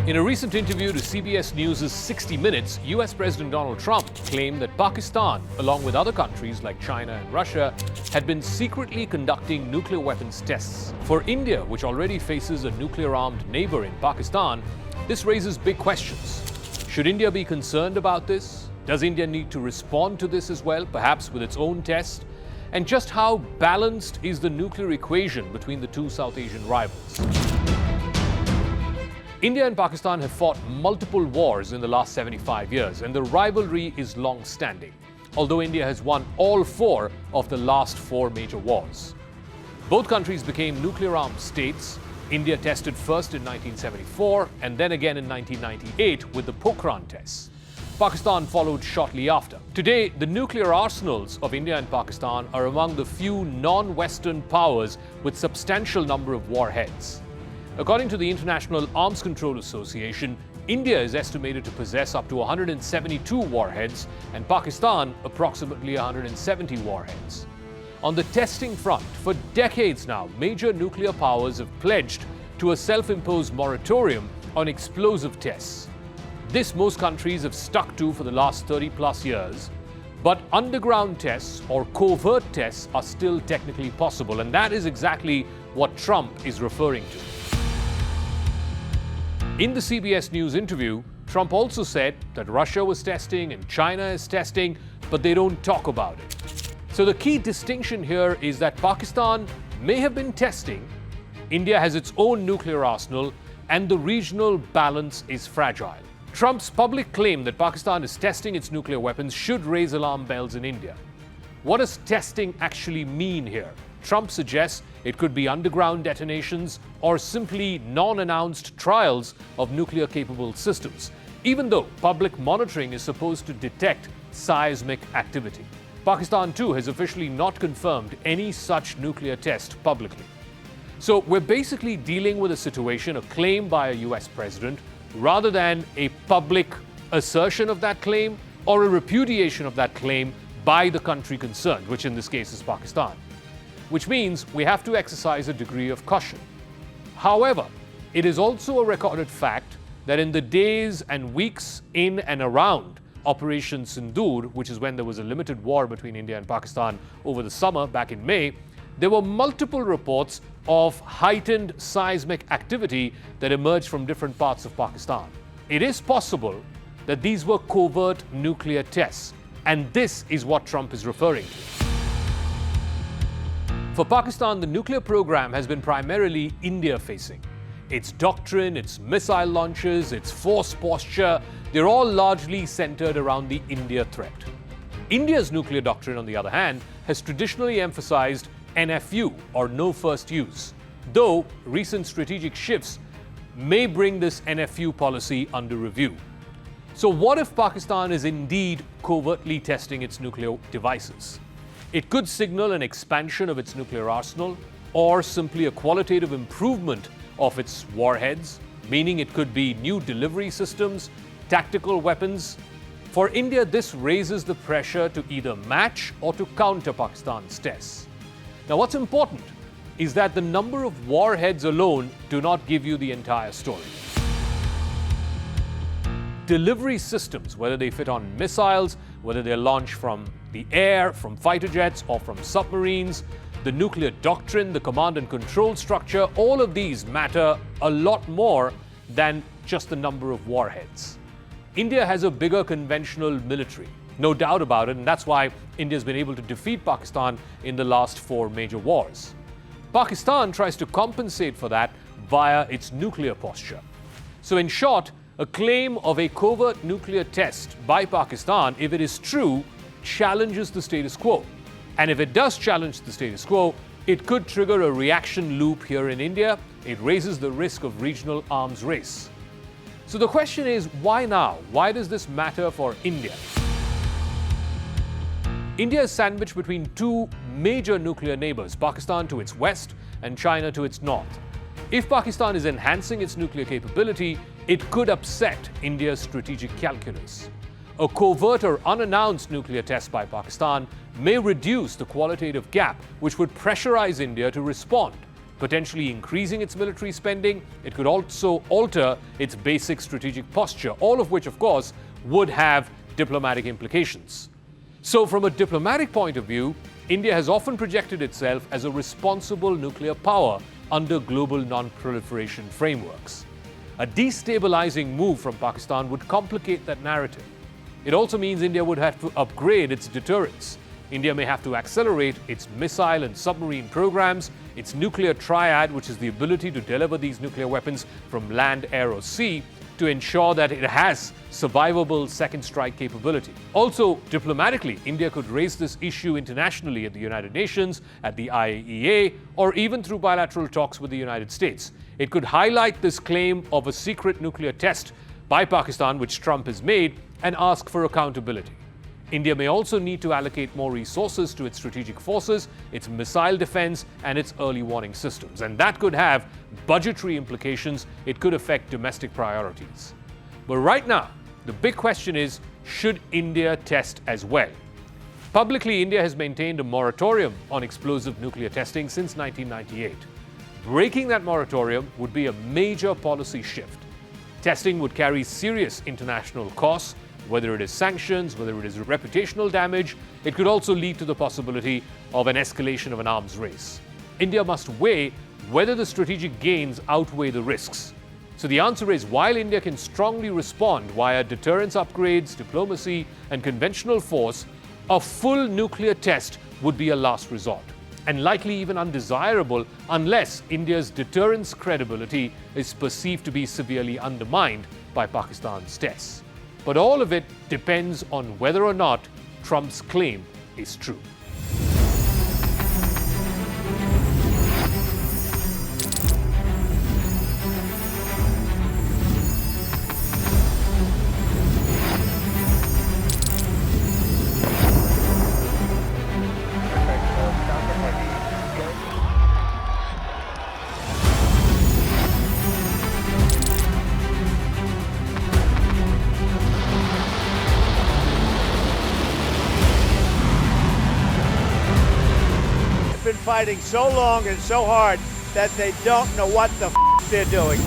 In a recent interview to CBS News' 60 Minutes, US President Donald Trump claimed that Pakistan, along with other countries like China and Russia, had been secretly conducting nuclear weapons tests. For India, which already faces a nuclear-armed neighbor in Pakistan, this raises big questions. Should India be concerned about this? Does India need to respond to this as well, perhaps with its own test? And just how balanced is the nuclear equation between the two South Asian rivals? India and Pakistan have fought multiple wars in the last 75 years, and the rivalry is long-standing, although India has won all 4 of the last 4 major wars. Both countries became nuclear-armed states. India tested first in 1974 and then again in 1998 with the Pokhran tests. Pakistan followed shortly after. Today, the nuclear arsenals of India and Pakistan are among the few non-Western powers with substantial number of warheads. According to the International Arms Control Association, India is estimated to possess up to 172 warheads and Pakistan approximately 170 warheads. On the testing front, for decades now, major nuclear powers have pledged to a self-imposed moratorium on explosive tests. This most countries have stuck to for the last 30+ years, but underground tests or covert tests are still technically possible, and that is exactly what Trump is referring to. In the CBS News interview, Trump also said that Russia was testing and China is testing, but they don't talk about it. So the key distinction here is that Pakistan may have been testing, India has its own nuclear arsenal, and the regional balance is fragile. Trump's public claim that Pakistan is testing its nuclear weapons should raise alarm bells in India. What does testing actually mean here? Trump suggests it could be underground detonations or simply non-announced trials of nuclear-capable systems, even though public monitoring is supposed to detect seismic activity. Pakistan, too, has officially not confirmed any such nuclear test publicly. So we're basically dealing with a situation, a claim by a US president, rather than a public assertion of that claim or a repudiation of that claim by the country concerned, which in this case is Pakistan. Which means we have to exercise a degree of caution. However, it is also a recorded fact that in the days and weeks in and around Operation Sindoor, which is when there was a limited war between India and Pakistan over the summer back in May, there were multiple reports of heightened seismic activity that emerged from different parts of Pakistan. It is possible that these were covert nuclear tests, and this is what Trump is referring to. For Pakistan, the nuclear program has been primarily India-facing. Its doctrine, its missile launches, its force posture, they're all largely centered around the India threat. India's nuclear doctrine, on the other hand, has traditionally emphasized NFU, or no first use, though recent strategic shifts may bring this NFU policy under review. So what if Pakistan is indeed covertly testing its nuclear devices? It could signal an expansion of its nuclear arsenal or simply a qualitative improvement of its warheads, meaning it could be new delivery systems, tactical weapons. For India, this raises the pressure to either match or to counter Pakistan's tests. Now, what's important is that the number of warheads alone do not give you the entire story. Delivery systems, whether they fit on missiles, whether they're launched from the air, from fighter jets, or from submarines, the nuclear doctrine, the command and control structure, all of these matter a lot more than just the number of warheads. India has a bigger conventional military, no doubt about it, and that's why India's been able to defeat Pakistan in the last 4 major wars. Pakistan tries to compensate for that via its nuclear posture. So in short, a claim of a covert nuclear test by Pakistan, if it is true, challenges the status quo. And if it does challenge the status quo, it could trigger a reaction loop here in India. It raises the risk of regional arms race. So the question is, why now? Why does this matter for India? India is sandwiched between 2 major nuclear neighbors, Pakistan to its west and China to its north. If Pakistan is enhancing its nuclear capability, it could upset India's strategic calculus. A covert or unannounced nuclear test by Pakistan may reduce the qualitative gap, which would pressurize India to respond. potentially increasing its military spending. It could also alter its basic strategic posture, all of which, of course, would have diplomatic implications. So, from a diplomatic point of view, India has often projected itself as a responsible nuclear power under global non-proliferation frameworks. A destabilizing move from Pakistan would complicate that narrative. It also means India would have to upgrade its deterrence. India may have to accelerate its missile and submarine programs, its nuclear triad, which is the ability to deliver these nuclear weapons from land, air, or sea, to ensure that it has survivable second strike capability. Also, diplomatically, India could raise this issue internationally at the United Nations, at the IAEA, or even through bilateral talks with the United States. It could highlight this claim of a secret nuclear test by Pakistan, which Trump has made, and ask for accountability. India may also need to allocate more resources to its strategic forces, its missile defense, and its early warning systems. And that could have budgetary implications. It could affect domestic priorities. But right now, the big question is, should India test as well? Publicly, India has maintained a moratorium on explosive nuclear testing since 1998. Breaking that moratorium would be a major policy shift. Testing would carry serious international costs, whether it is sanctions, whether it is reputational damage. It could also lead to the possibility of an escalation of an arms race. India must weigh whether the strategic gains outweigh the risks. So the answer is, while India can strongly respond via deterrence upgrades, diplomacy, and conventional force, a full nuclear test would be a last resort, and likely even undesirable unless India's deterrence credibility is perceived to be severely undermined by Pakistan's tests. But all of it depends on whether or not Trump's claim is true. Been fighting so long and so hard that they don't know what the they're doing.